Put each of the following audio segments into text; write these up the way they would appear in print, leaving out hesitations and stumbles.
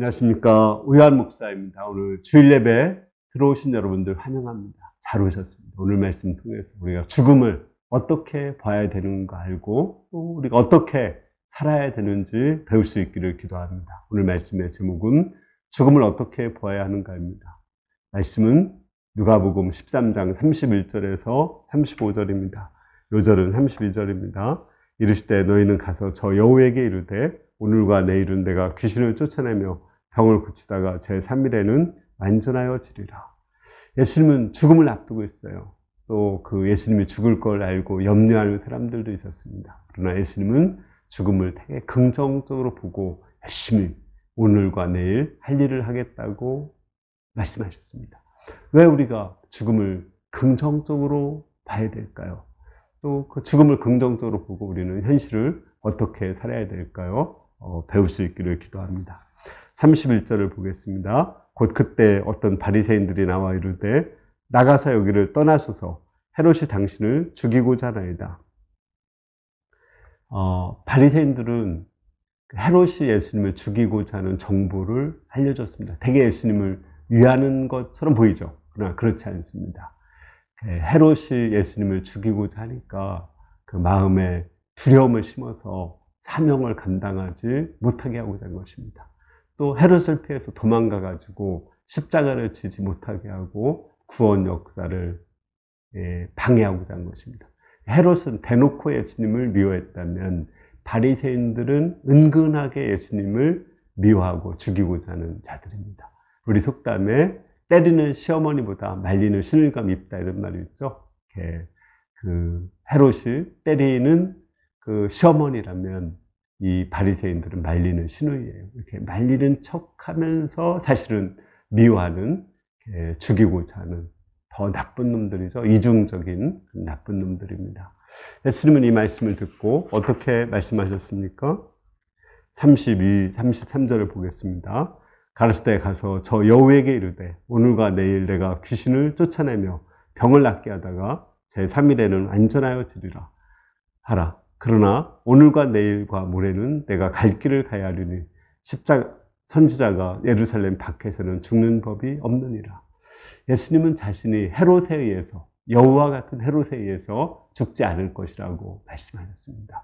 안녕하십니까. 우요한 목사입니다. 오늘 주일 예배 들어오신 여러분들 환영합니다. 잘 오셨습니다. 오늘 말씀 통해서 우리가 죽음을 어떻게 봐야 되는가 알고 또 우리가 어떻게 살아야 되는지 배울 수 있기를 기도합니다. 오늘 말씀의 제목은 죽음을 어떻게 보아야 하는가입니다. 말씀은 누가복음 13장 31절에서 35절입니다. 요절은 32절입니다. 이르시되 너희는 가서 저 여호에게 이르되 오늘과 내일은 내가 귀신을 쫓아내며 병을 고치다가 제3일에는 완전하여 지리라. 예수님은 죽음을 앞두고 있어요. 또 그 예수님이 죽을 걸 알고 염려하는 사람들도 있었습니다. 그러나 예수님은 죽음을 되게 긍정적으로 보고 열심히 오늘과 내일 할 일을 하겠다고 말씀하셨습니다. 왜 우리가 죽음을 긍정적으로 봐야 될까요? 또 그 죽음을 긍정적으로 보고 우리는 현실을 어떻게 살아야 될까요? 배울 수 있기를 기도합니다. 31절을 보겠습니다. 곧 그때 어떤 바리새인들이 나와 이르되 나가서 여기를 떠나소서 헤롯이 당신을 죽이고자 하나이다. 바리새인들은 헤롯이 예수님을 죽이고자 하는 정보를 알려줬습니다. 되게 예수님을 위하는 것처럼 보이죠. 그러나 그렇지 않습니다. 헤롯이 예수님을 죽이고자 하니까 그 마음에 두려움을 심어서 사명을 감당하지 못하게 하고자 한 것입니다. 또 헤롯을 피해서 도망가가지고 십자가를 지지 못하게 하고 구원 역사를 방해하고자 한 것입니다. 헤롯은 대놓고 예수님을 미워했다면 바리새인들은 은근하게 예수님을 미워하고 죽이고자 하는 자들입니다. 우리 속담에 때리는 시어머니보다 말리는 시누이가 밉다 이런 말이 있죠. 그 헤롯이 때리는 그 시어머니라면 이 바리새인들은 말리는 시누이예요. 이렇게 말리는 척하면서 사실은 미워하는, 죽이고자 하는 더 나쁜 놈들이죠. 이중적인 나쁜 놈들입니다. 예수님은 이 말씀을 듣고 어떻게 말씀하셨습니까? 33절을 보겠습니다. 가르치되 가서 저 여우에게 이르되 오늘과 내일 내가 귀신을 쫓아내며 병을 낫게 하다가 제3일에는 완전하여 지리라 하라. 그러나 오늘과 내일과 모레는 내가 갈 길을 가야 하리니 선지자가 예루살렘 밖에서는 죽는 법이 없느니라. 예수님은 자신이 헤롯에 의해서, 여우와 같은 헤롯에 의해서 죽지 않을 것이라고 말씀하셨습니다.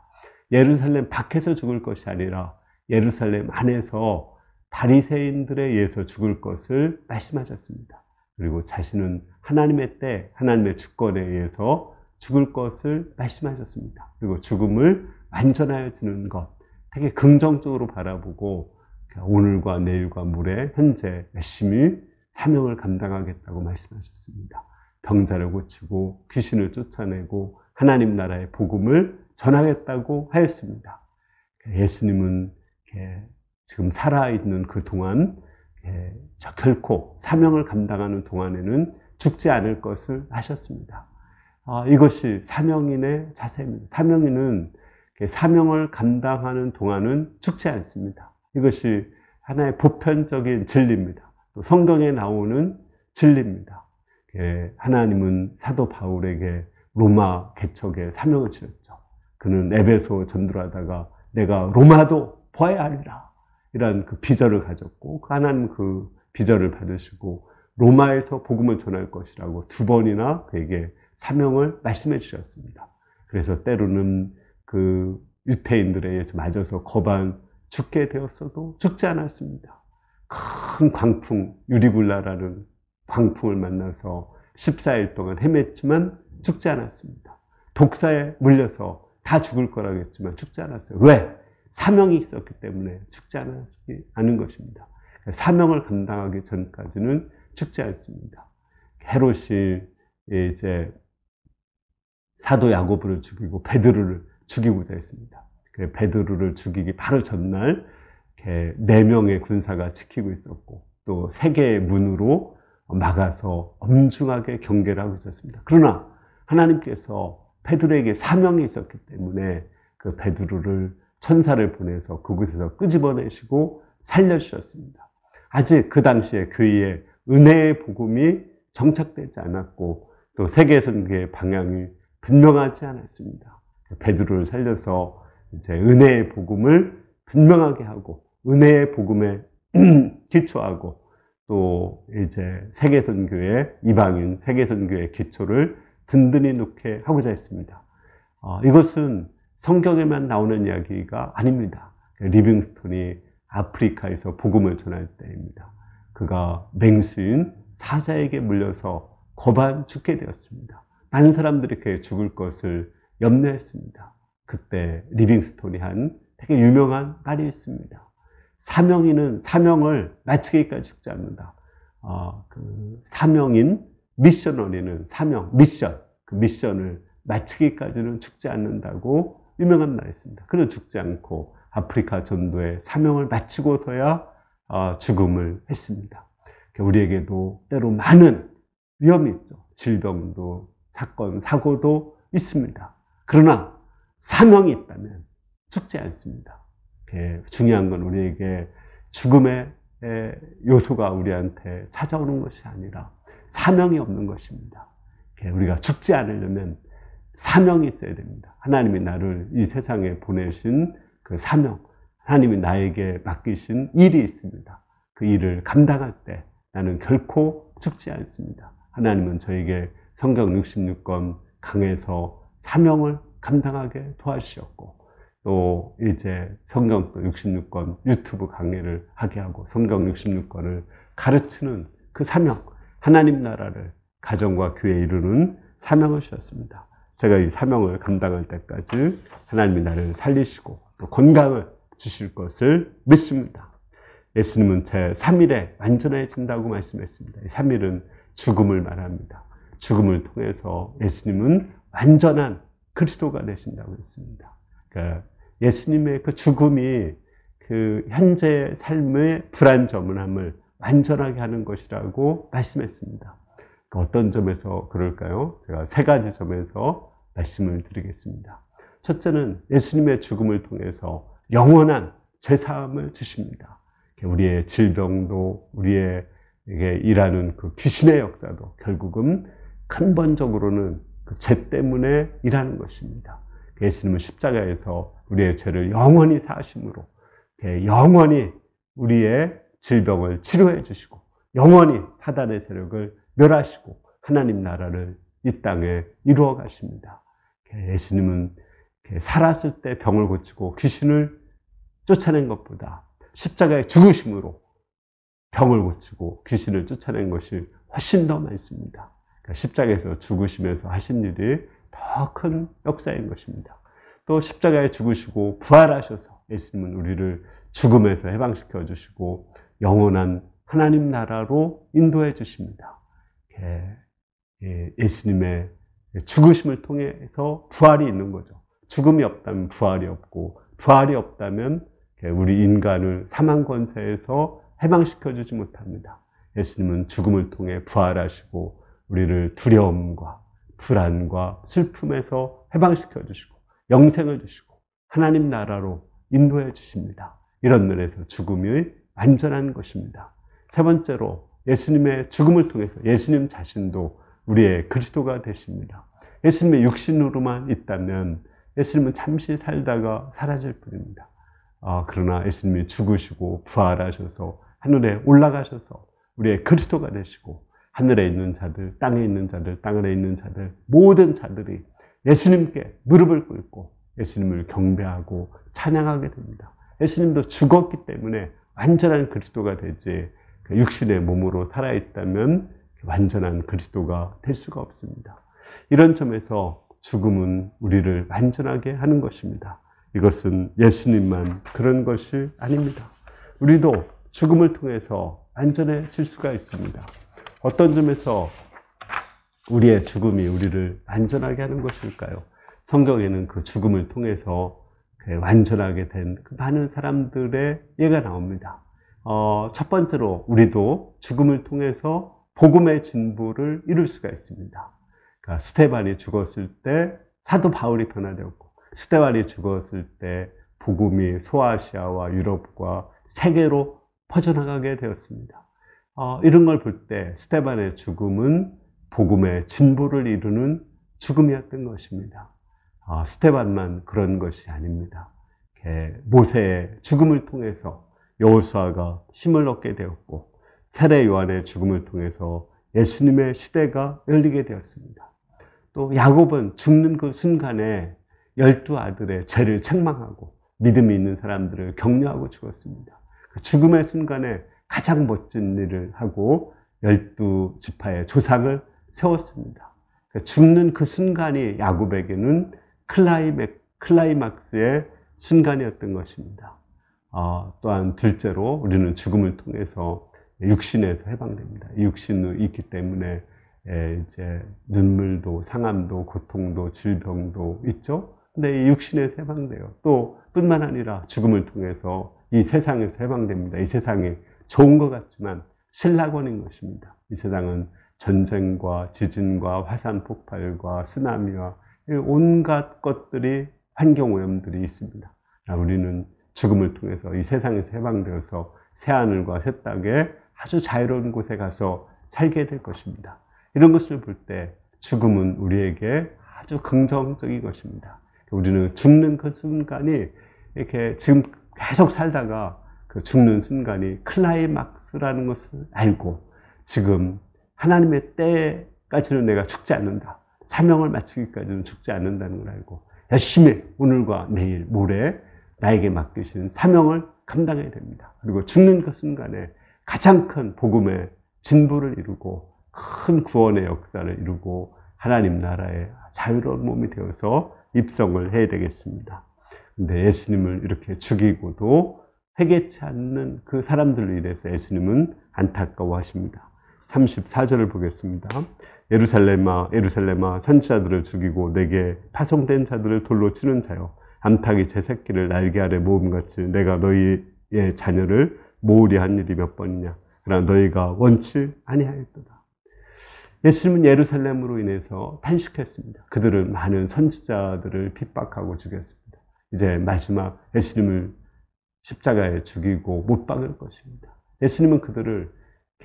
예루살렘 밖에서 죽을 것이 아니라 예루살렘 안에서 바리새인들에 의해서 죽을 것을 말씀하셨습니다. 그리고 자신은 하나님의 때, 하나님의 주권에 의해서 죽을 것을 말씀하셨습니다. 그리고 죽음을 완전하여 지는 것, 되게 긍정적으로 바라보고 오늘과 내일과 모레 현재 열심히 사명을 감당하겠다고 말씀하셨습니다. 병자를 고치고 귀신을 쫓아내고 하나님 나라의 복음을 전하겠다고 하였습니다. 예수님은 지금 살아있는 그 동안 결코 사명을 감당하는 동안에는 죽지 않을 것을 하셨습니다. 이것이 사명인의 자세입니다. 사명인은 사명을 감당하는 동안은 죽지 않습니다. 이것이 하나의 보편적인 진리입니다. 또 성경에 나오는 진리입니다. 하나님은 사도 바울에게 로마 개척에 사명을 주셨죠. 그는 에베소 전도하다가 내가 로마도 보아야 하리라 이런 그 비전을 가졌고 하나님 그 비전을 받으시고 로마에서 복음을 전할 것이라고 2번이나 그에게 사명을 말씀해 주셨습니다. 그래서 때로는 그 유태인들에 의해서 맞아서 거반 죽게 되었어도 죽지 않았습니다. 큰 광풍, 유리굴라라는 광풍을 만나서 14일 동안 헤맸지만 죽지 않았습니다. 독사에 물려서 다 죽을 거라겠지만 죽지 않았어요. 왜? 사명이 있었기 때문에 죽지 않은 것입니다. 사명을 감당하기 전까지는 죽지 않습니다. 헤롯이 이제 사도 야고보를 죽이고 베드로를 죽이고자 했습니다. 베드로를 죽이기 바로 전날 4명의 군사가 지키고 있었고 또 3개의 문으로 막아서 엄중하게 경계를 하고 있었습니다. 그러나 하나님께서 베드로에게 사명이 있었기 때문에 그 베드로를 천사를 보내서 그곳에서 끄집어내시고 살려주셨습니다. 아직 그 당시에 그의 은혜의 복음이 정착되지 않았고 또 세계선교의 방향이 분명하지 않았습니다. 베드로를 살려서 이제 은혜의 복음을 분명하게 하고 은혜의 복음의 기초하고 또 이제 세계선교회, 이방인 세계선교회 기초를 든든히 놓게 하고자 했습니다. 이것은 성경에만 나오는 이야기가 아닙니다. 리빙스톤이 아프리카에서 복음을 전할 때입니다. 그가 맹수인 사자에게 물려서 고반 죽게 되었습니다. 많은 사람들이 그의 죽을 것을 염려했습니다. 그때 리빙스톤이 한 되게 유명한 말이 있습니다. 사명인은 사명을 마치기까지 죽지 않는다. 그 사명인 미셔너리는 미션, 그 미션을 마치기까지는 죽지 않는다고 유명한 말이 있습니다. 그는 죽지 않고 아프리카 전도의 사명을 마치고서야 죽음을 했습니다. 우리에게도 때로 많은 위험이 있죠. 질병도, 사건, 사고도 있습니다. 그러나 사명이 있다면 죽지 않습니다. 중요한 건 우리에게 죽음의 요소가 우리한테 찾아오는 것이 아니라 사명이 없는 것입니다. 우리가 죽지 않으려면 사명이 있어야 됩니다. 하나님이 나를 이 세상에 보내신 그 사명, 하나님이 나에게 맡기신 일이 있습니다. 그 일을 감당할 때 나는 결코 죽지 않습니다. 하나님은 저에게 성경 66권 강해서 사명을 감당하게 도와주셨고, 또 이제 성경 66권 유튜브 강의를 하게 하고 성경 66권을 가르치는 그 사명, 하나님 나라를 가정과 교회에 이루는 사명을 주셨습니다. 제가 이 사명을 감당할 때까지 하나님이 나를 살리시고 또 건강을 주실 것을 믿습니다. 예수님은 제 3일에 완전해진다고 말씀했습니다. 이 3일은 죽음을 말합니다. 죽음을 통해서 예수님은 완전한 그리스도가 되신다고 했습니다. 그러니까 예수님의 그 죽음이 그 현재 삶의 불완전함을 완전하게 하는 것이라고 말씀했습니다. 어떤 점에서 그럴까요? 제가 세 가지 점에서 말씀을 드리겠습니다. 첫째는 예수님의 죽음을 통해서 영원한 죄사함을 주십니다. 우리의 질병도, 우리에게 일하는 그 귀신의 역사도 결국은 근본적으로는 그 죄 때문에 일하는 것입니다. 예수님은 십자가에서 우리의 죄를 영원히 사하심으로 영원히 우리의 질병을 치료해 주시고 영원히 사단의 세력을 멸하시고 하나님 나라를 이 땅에 이루어 가십니다. 예수님은 살았을 때 병을 고치고 귀신을 쫓아낸 것보다 십자가의 죽으심으로 병을 고치고 귀신을 쫓아낸 것이 훨씬 더 많습니다. 십자가에서 죽으시면서 하신 일이 더 큰 역사인 것입니다. 또 십자가에 죽으시고 부활하셔서 예수님은 우리를 죽음에서 해방시켜 주시고 영원한 하나님 나라로 인도해 주십니다. 예수님의 죽으심을 통해서 부활이 있는 거죠. 죽음이 없다면 부활이 없고, 부활이 없다면 우리 인간을 사망 권세에서 해방시켜 주지 못합니다. 예수님은 죽음을 통해 부활하시고 우리를 두려움과 불안과 슬픔에서 해방시켜 주시고 영생을 주시고 하나님 나라로 인도해 주십니다. 이런 면에서 죽음이 완전한 것입니다. 세 번째로 예수님의 죽음을 통해서 예수님 자신도 우리의 그리스도가 되십니다. 예수님의 육신으로만 있다면 예수님은 잠시 살다가 사라질 뿐입니다. 그러나 예수님이 죽으시고 부활하셔서 하늘에 올라가셔서 우리의 그리스도가 되시고 하늘에 있는 자들, 땅에 있는 자들, 땅 아래 있는 자들, 모든 자들이 예수님께 무릎을 꿇고 예수님을 경배하고 찬양하게 됩니다. 예수님도 죽었기 때문에 완전한 그리스도가 되지 육신의 몸으로 살아있다면 완전한 그리스도가 될 수가 없습니다. 이런 점에서 죽음은 우리를 완전하게 하는 것입니다. 이것은 예수님만 그런 것이 아닙니다. 우리도 죽음을 통해서 완전해질 수가 있습니다. 어떤 점에서 우리의 죽음이 우리를 완전하게 하는 것일까요? 성경에는 그 죽음을 통해서 완전하게 된 많은 사람들의 예가 나옵니다. 첫 번째로 우리도 죽음을 통해서 복음의 진보를 이룰 수가 있습니다. 그러니까 스데반이 죽었을 때 사도 바울이 변화되었고, 스데반이 죽었을 때 복음이 소아시아와 유럽과 세계로 퍼져나가게 되었습니다. 이런 걸 볼 때 스데반의 죽음은 복음의 진보를 이루는 죽음이었던 것입니다. 스데반만 그런 것이 아닙니다. 모세의 죽음을 통해서 여호수아가 힘을 얻게 되었고 세례 요한의 죽음을 통해서 예수님의 시대가 열리게 되었습니다. 또 야곱은 죽는 그 순간에 12아들의 죄를 책망하고 믿음이 있는 사람들을 격려하고 죽었습니다. 그 죽음의 순간에 가장 멋진 일을 하고 12지파의 조상을 세웠습니다. 죽는 그 순간이 야곱에게는 클라이막스의 순간이었던 것입니다. 또한 둘째로 우리는 죽음을 통해서 육신에서 해방됩니다. 육신이 있기 때문에 이제 눈물도 상함도 고통도 질병도 있죠. 근데 이 육신에서 해방돼요. 또 뿐만 아니라 죽음을 통해서 이 세상에서 해방됩니다. 이 세상이 좋은 것 같지만 신락원인 것입니다. 이 세상은 전쟁과 지진과 화산 폭발과 쓰나미와 온갖 것들이 환경오염들이 있습니다. 우리는 죽음을 통해서 이 세상에서 해방되어서 새하늘과 새 땅에 아주 자유로운 곳에 가서 살게 될 것입니다. 이런 것을 볼 때 죽음은 우리에게 아주 긍정적인 것입니다. 우리는 죽는 그 순간이 이렇게 지금 계속 살다가 그 죽는 순간이 클라이막스라는 것을 알고 지금 하나님의 때까지는 내가 죽지 않는다. 사명을 마치기까지는 죽지 않는다는 걸 알고 열심히 오늘과 내일, 모레 나에게 맡기신 사명을 감당해야 됩니다. 그리고 죽는 그 순간에 가장 큰 복음의 진보를 이루고 큰 구원의 역사를 이루고 하나님 나라의 자유로운 몸이 되어서 입성을 해야 되겠습니다. 근데 예수님을 이렇게 죽이고도 회개치 않는 그 사람들로 인해서 예수님은 안타까워하십니다. 34절을 보겠습니다. 예루살렘아 예루살렘아 선지자들을 죽이고 내게 파송된 자들을 돌로 치는 자여 암탉이 제 새끼를 날개 아래 모음같이 내가 너희의 자녀를 모으려 한 일이 몇 번이냐. 그러나 너희가 원치 아니하였도다. 예수님은 예루살렘으로 인해서 탄식했습니다. 그들은 많은 선지자들을 핍박하고 죽였습니다. 이제 마지막 예수님을 십자가에 죽이고 못 박을 것입니다. 예수님은 그들을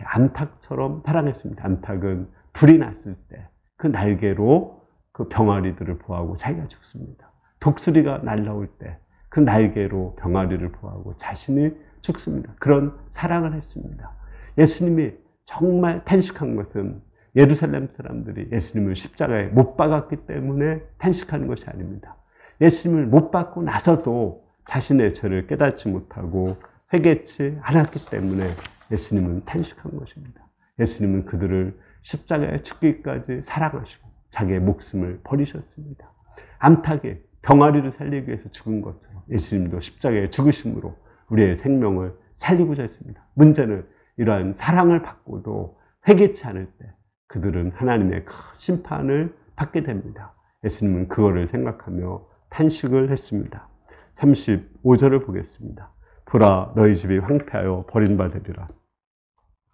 암탉처럼 사랑했습니다. 암탉은 불이 났을 때 그 날개로 그 병아리들을 보호하고 자기가 죽습니다. 독수리가 날라올 때 그 날개로 병아리를 보호하고 자신이 죽습니다. 그런 사랑을 했습니다. 예수님이 정말 탄식한 것은 예루살렘 사람들이 예수님을 십자가에 못 박았기 때문에 탄식하는 것이 아닙니다. 예수님을 못 박고 나서도 자신의 죄를 깨닫지 못하고 회개치 않았기 때문에 예수님은 탄식한 것입니다. 예수님은 그들을 십자가에 죽기까지 사랑하시고 자기의 목숨을 버리셨습니다. 암탉이 병아리를 살리기 위해서 죽은 것처럼 예수님도 십자가에 죽으심으로 우리의 생명을 살리고자 했습니다. 문제는 이러한 사랑을 받고도 회개치 않을 때 그들은 하나님의 큰 심판을 받게 됩니다. 예수님은 그거를 생각하며 탄식을 했습니다. 35절을 보겠습니다. 보라 너희 집이 황폐하여 버림받으리라.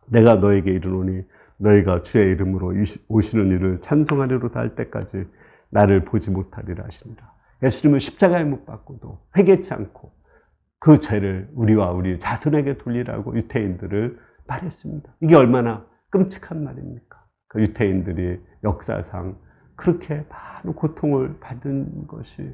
내가 너에게 이르노니 너희가 주의 이름으로 오시는 이를 찬송하리로다 할 때까지 나를 보지 못하리라 하시니라. 예수님은 십자가에 못 박고도 회개치 않고 그 죄를 우리와 우리 자손에게 돌리라고 유태인들을 말했습니다. 이게 얼마나 끔찍한 말입니까? 그 유태인들이 역사상 그렇게 많은 고통을 받은 것이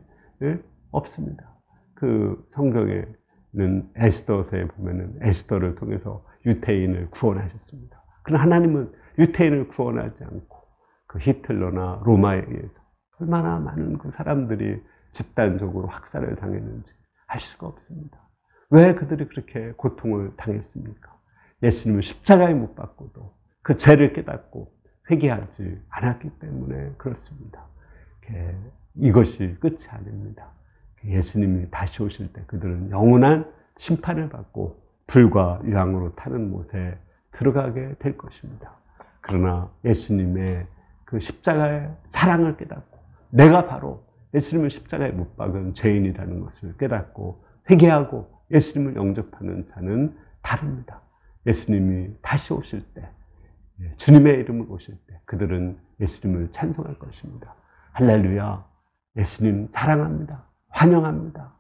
없습니다. 그 성경에는 에스더서에 보면은 에스더를 통해서 유태인을 구원하셨습니다. 그러나 하나님은 유태인을 구원하지 않고 그 히틀러나 로마에 의해서 얼마나 많은 그 사람들이 집단적으로 학살을 당했는지 알 수가 없습니다. 왜 그들이 그렇게 고통을 당했습니까? 예수님은 십자가에 못 박고도 그 죄를 깨닫고 회개하지 않았기 때문에 그렇습니다. 이것이 끝이 아닙니다. 예수님이 다시 오실 때 그들은 영원한 심판을 받고 불과 유황으로 타는 못에 들어가게 될 것입니다. 그러나 예수님의 그 십자가의 사랑을 깨닫고 내가 바로 예수님을 십자가에 못 박은 죄인이라는 것을 깨닫고 회개하고 예수님을 영접하는 자는 다릅니다. 예수님이 다시 오실 때 주님의 이름으로 오실 때 그들은 예수님을 찬송할 것입니다. 할렐루야. 예수님 사랑합니다. 환영합니다.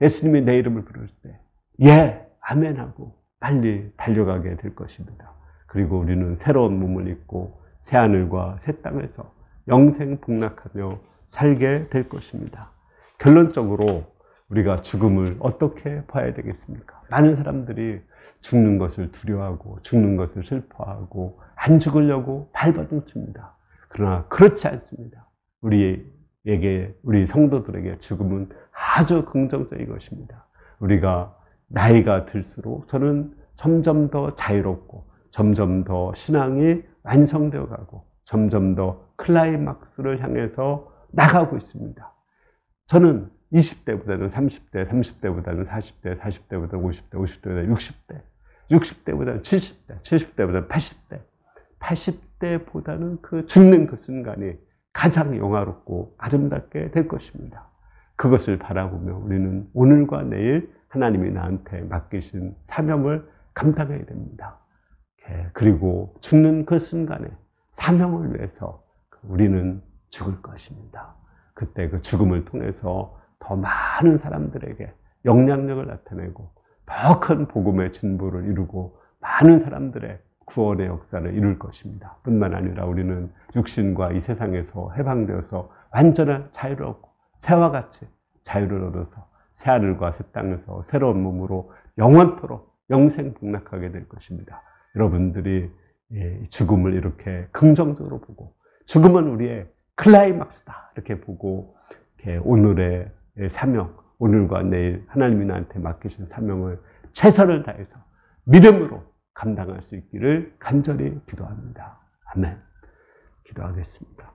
예수님이 내 이름을 부를 때 예, 아멘 하고 빨리 달려가게 될 것입니다. 그리고 우리는 새로운 몸을 입고 새하늘과 새 땅에서 영생 복락하며 살게 될 것입니다. 결론적으로 우리가 죽음을 어떻게 봐야 되겠습니까? 많은 사람들이 죽는 것을 두려워하고 죽는 것을 슬퍼하고 안 죽으려고 발버둥칩니다. 그러나 그렇지 않습니다. 우리 성도들에게 죽음은 아주 긍정적인 것입니다. 우리가 나이가 들수록 저는 점점 더 자유롭고 점점 더 신앙이 완성되어 가고 점점 더 클라이막스를 향해서 나가고 있습니다. 저는 20대보다는 30대, 30대보다는 40대, 40대보다는 50대, 50대보다는 60대, 60대보다는 70대, 70대보다는 80대, 80대보다는 그 죽는 그 순간이 가장 영화롭고 아름답게 될 것입니다. 그것을 바라보며 우리는 오늘과 내일 하나님이 나한테 맡기신 사명을 감당해야 됩니다. 그리고 죽는 그 순간에 사명을 위해서 우리는 죽을 것입니다. 그때 그 죽음을 통해서 더 많은 사람들에게 영향력을 나타내고 더 큰 복음의 진보를 이루고 많은 사람들의 구원의 역사를 이룰 것입니다. 뿐만 아니라 우리는 육신과 이 세상에서 해방되어서 완전한 자유를 얻고 새와 같이 자유를 얻어서 새하늘과 새 땅에서 새로운 몸으로 영원토록 영생복락하게 될 것입니다. 여러분들이 죽음을 이렇게 긍정적으로 보고 죽음은 우리의 클라이막스다 이렇게 보고 오늘의 사명, 오늘과 내일 하나님이 나한테 맡기신 사명을 최선을 다해서 믿음으로 감당할 수 있기를 간절히 기도합니다. 아멘. 기도하겠습니다.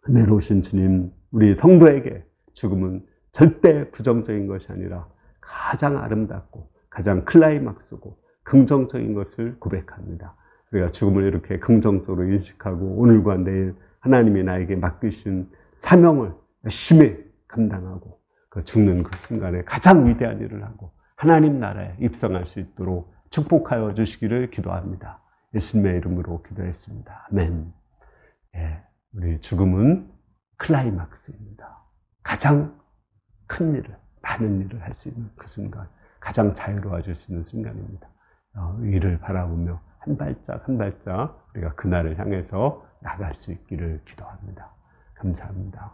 은혜로우신 주님, 우리 성도에게 죽음은 절대 부정적인 것이 아니라 가장 아름답고 가장 클라이막스고 긍정적인 것을 고백합니다. 우리가 죽음을 이렇게 긍정적으로 인식하고 오늘과 내일 하나님이 나에게 맡기신 사명을 열심히 감당하고 그 죽는 그 순간에 가장 위대한 일을 하고 하나님 나라에 입성할 수 있도록 축복하여 주시기를 기도합니다. 예수님의 이름으로 기도했습니다. 아멘. 우리 죽음은 클라이막스입니다. 가장 큰 일을, 많은 일을 할 수 있는 그 순간, 가장 자유로워질 수 있는 순간입니다. 이를 바라보며 한 발짝 한 발짝 우리가 그날을 향해서 나갈 수 있기를 기도합니다. 감사합니다.